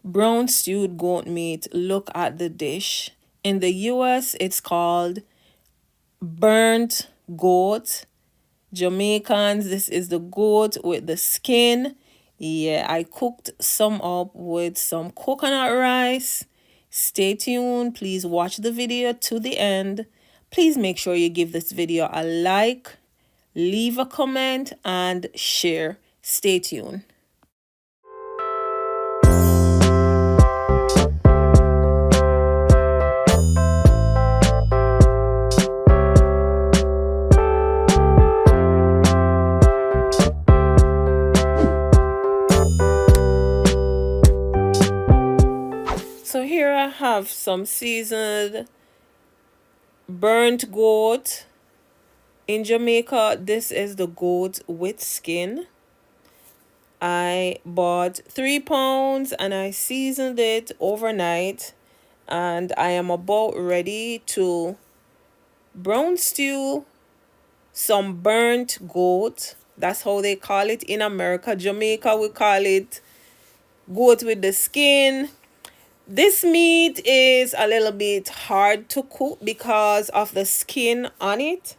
Brown stewed goat meat. Look at the dish. In the US, it's called burnt goat. Jamaicans, this is the goat with the skin. Yeah, I cooked some up with some coconut rice. Stay tuned. Please watch the video to the end. Please make sure you give this video a like, leave a comment, and share. Stay tuned. So here I have some seasoned burnt goat. In Jamaica, this is the goat with skin. I bought 3 pounds and I seasoned it overnight, and I am about ready to brown stew some burnt goat. That's how they call it in America. Jamaica, we call it goat with the skin. This meat is a little bit hard to cook because of the skin on it.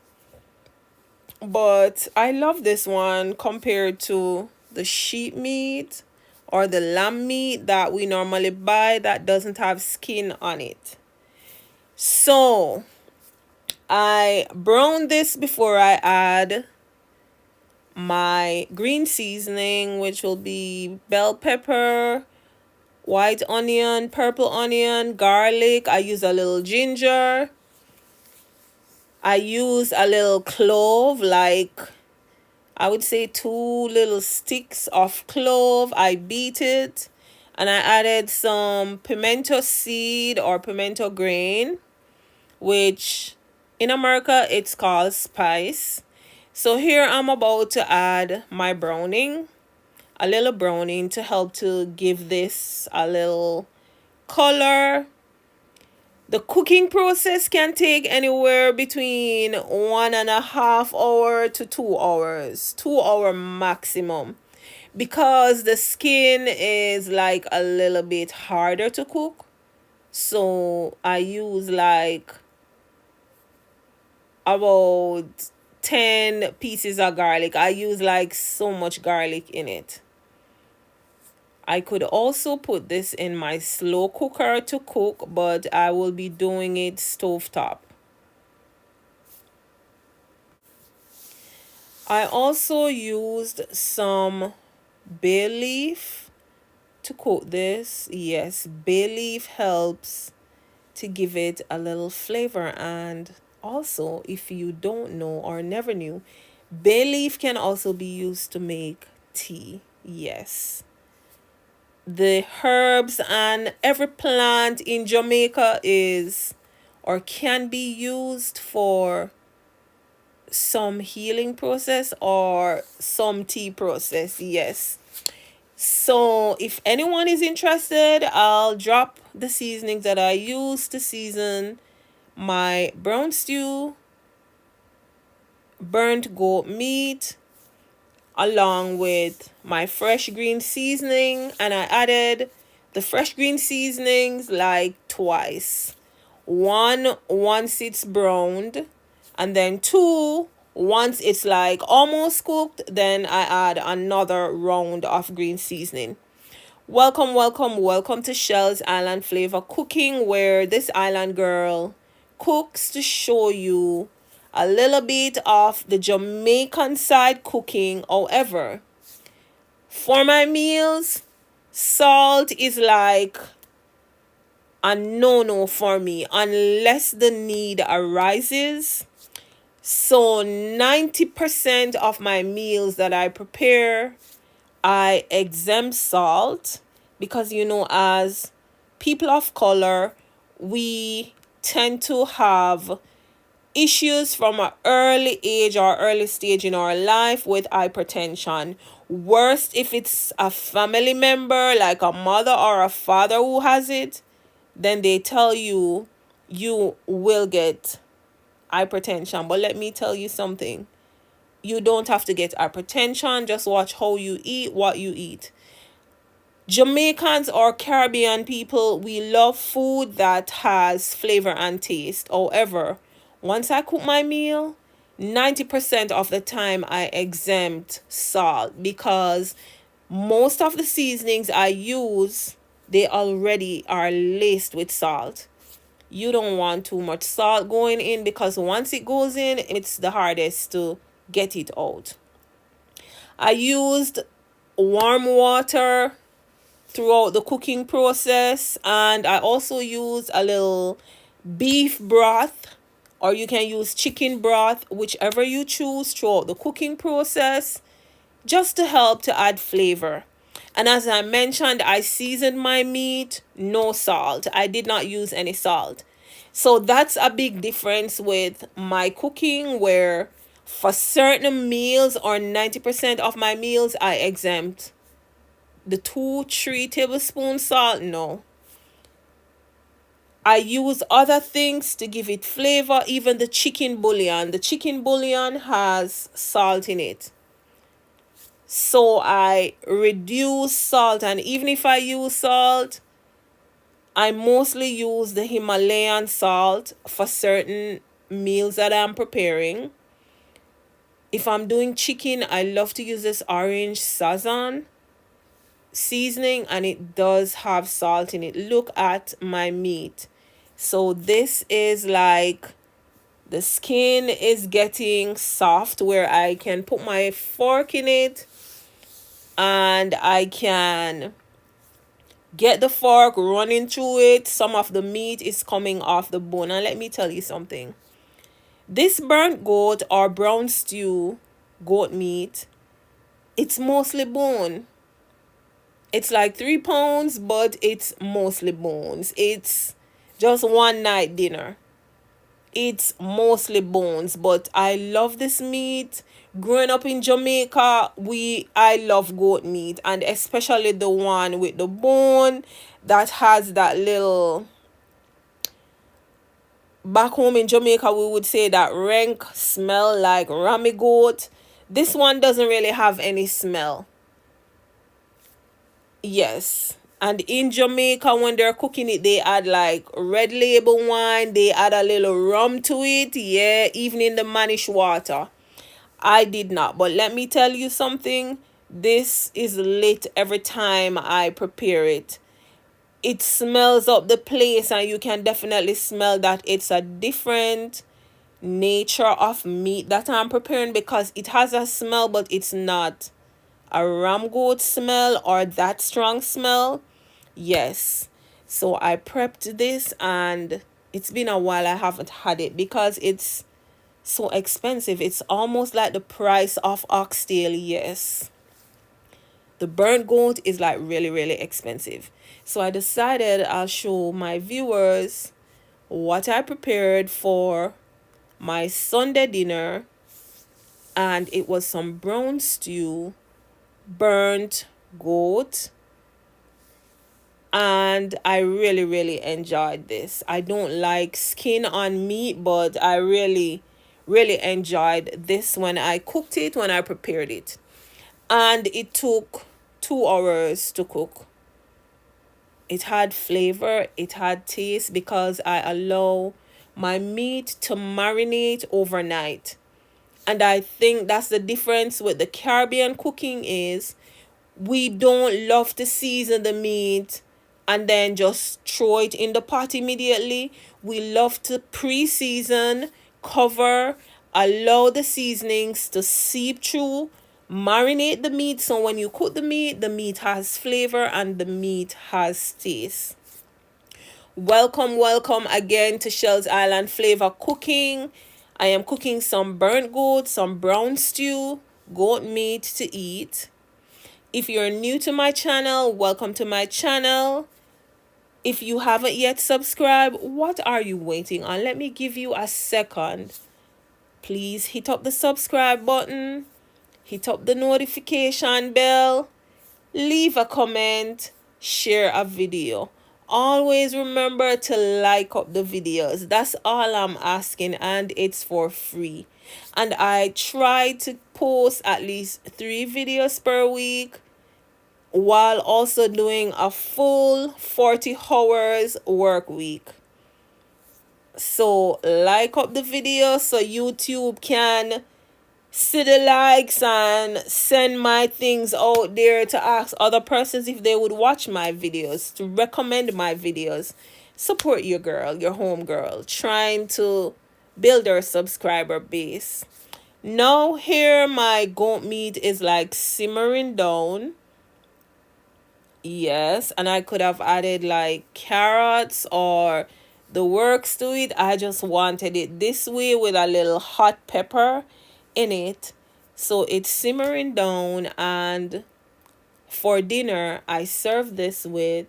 But I love this one compared to the sheep meat or the lamb meat that we normally buy that doesn't have skin on it. So I brown this before I add my green seasoning, which will be bell pepper, white onion, purple onion, garlic. I use a little ginger. I use a little clove, like I would say 2 little sticks of clove. I beat it and I added some pimento seed or pimento grain, which in America it's called spice. So here I'm about to add my browning, a little browning to help to give this a little color. The cooking process can take anywhere between 1.5 hours to 2 hours, 2 hour maximum, because the skin is like a little bit harder to cook. So I use like about 10 pieces of garlic. I use like so much garlic in it. I could also put this in my slow cooker to cook, but I will be doing it stovetop. I also used some bay leaf to cook this. Yes, bay leaf helps to give it a little flavor. And also, if you don't know or never knew, bay leaf can also be used to make tea. Yes. The herbs and every plant in Jamaica is or can be used for some healing process or some tea process. Yes. So if anyone is interested, I'll drop the seasonings that I use to season my brown stew, burnt goat meat, along with my fresh green seasoning. And I added the fresh green seasonings like twice. One, once it's browned, and then two, once it's like almost cooked, then I add another round of green seasoning. Welcome to Shell's Island Flavor Cooking, where this island girl cooks to show you a little bit of the Jamaican side cooking. However, for my meals, salt is like a no-no for me unless the need arises. So 90% of my meals that I prepare, I exempt salt because, as people of color, we tend to have issues from an early age or early stage in our life with hypertension. Worst if it's a family member like a mother or a father who has it, then they tell you you will get hypertension. But let me tell you something. You don't have to get hypertension. Just watch how you eat, what you eat. Jamaicans or Caribbean people, we love food that has flavor and taste. However, once I cook my meal, 90% of the time I exempt salt because most of the seasonings I use, they already are laced with salt. You don't want too much salt going in because once it goes in, it's the hardest to get it out. I used warm water throughout the cooking process, and I also use a little beef broth, or you can use chicken broth, whichever you choose, throughout the cooking process, just to help to add flavor. And as I mentioned, I seasoned my meat, no salt. I did not use any salt. So that's a big difference with my cooking, where for certain meals or 90% of my meals, I exempt the 2-3 tablespoons salt. No, I use other things to give it flavor. Even the chicken bouillon has salt in it, so I reduce salt. And even if I use salt, I mostly use the Himalayan salt for certain meals that I'm preparing. If I'm doing chicken, I love to use this orange sazon seasoning, and it does have salt in it. Look at my meat. So this is like, the skin is getting soft where I can put my fork in it and I can get the fork running through it. Some of the meat is coming off the bone. And let me tell you something. This burnt goat or brown stew goat meat, it's mostly bone. It's like 3 pounds, but it's mostly bones. It's just one night dinner. It's mostly bones, but I love this meat. Growing up in Jamaica, I love goat meat, and especially the one with the bone that has that little, back home in Jamaica we would say that rank smell like rammy goat. This one doesn't really have any smell. Yes. And in Jamaica, when they're cooking it, they add like red label wine. They add a little rum to it. Yeah, even in the manish water. I did not. But let me tell you something. This is lit every time I prepare it. It smells up the place, and you can definitely smell that it's a different nature of meat that I'm preparing, because it has a smell, but it's not a ram goat smell or that strong smell. Yes. So I prepped this, and it's been a while I haven't had it because it's so expensive. It's almost like the price of oxtail. Yes. The burnt goat is like really, really expensive. So I decided I'll show my viewers what I prepared for my Sunday dinner. And it was some brown stew, burnt goat, and I really, really enjoyed this. I don't like skin on meat, but I really, really enjoyed this when I cooked it, when I prepared it. And it took 2 hours to cook. It had flavor, it had taste, because I allow my meat to marinate overnight. And I think that's the difference with the Caribbean cooking is we don't love to season the meat and then just throw it in the pot immediately. We love to pre-season, cover, allow the seasonings to seep through, marinate the meat, so when you cook the meat has flavor and the meat has taste. Welcome again to Shell's Island Flavor Cooking. I am cooking some burnt goat, some brown stew, goat meat to eat. If you're new to my channel, welcome to my channel. If you haven't yet subscribed, what are you waiting on? Let me give you a second. Please hit up the subscribe button, hit up the notification bell, leave a comment, share a video. Always remember to like up the videos. That's all I'm asking, and it's for free. And I try to post at least 3 videos per week. while also doing a full 40 hours work week. So like up the video so YouTube can see the likes and send my things out there to ask other persons if they would watch my videos, to recommend my videos. Support your girl, your home girl, trying to build her subscriber base. Now here my goat meat is like simmering down. Yes, and I could have added like carrots or the works to it. I just wanted it this way with a little hot pepper in it. So it's simmering down, and for dinner I serve this with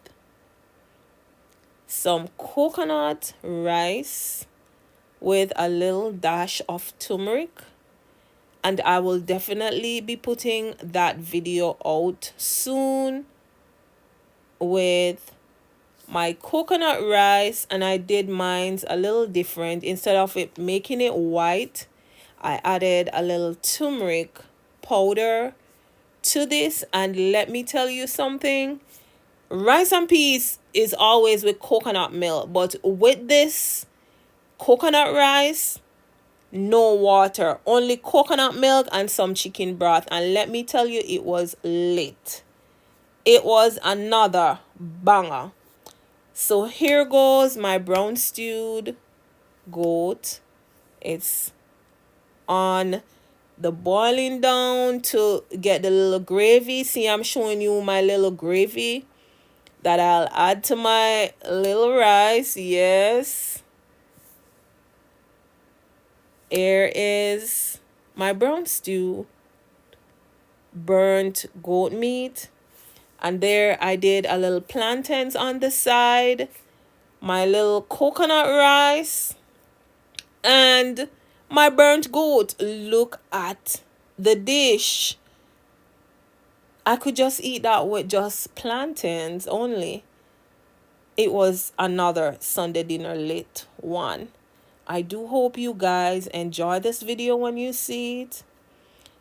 some coconut rice with a little dash of turmeric. And I will definitely be putting that video out soon with my coconut rice. And I did mine's a little different. Instead of it making it white, I added a little turmeric powder to this. And let me tell you something, rice and peas is always with coconut milk, but with this coconut rice, no water, only coconut milk and some chicken broth. And let me tell you, it was lit. It was another banger. So here goes my brown stewed goat. It's on the boiling down to get the little gravy. See, I'm showing you my little gravy that I'll add to my little rice. Yes, here is my brown stew burnt goat meat. And there I did a little plantains on the side, my little coconut rice, and my burnt goat. Look at the dish. I could just eat that with just plantains only. It was another Sunday dinner lit one. I do hope you guys enjoy this video when you see it.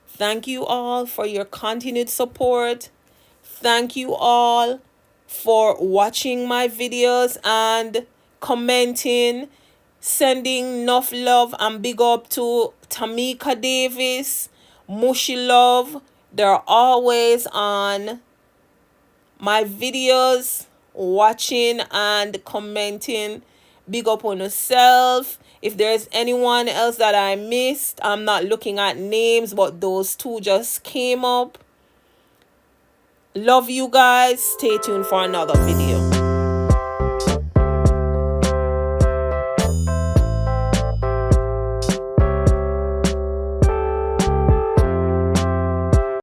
Thank you all for your continued support. Thank you all for watching my videos and commenting, sending enough love and big up to Tamika Davis, Mushy Love. They're always on my videos, watching and commenting. Big up on yourself. If there's anyone else that I missed, I'm not looking at names, but those two just came up. Love you guys. Stay tuned for another video.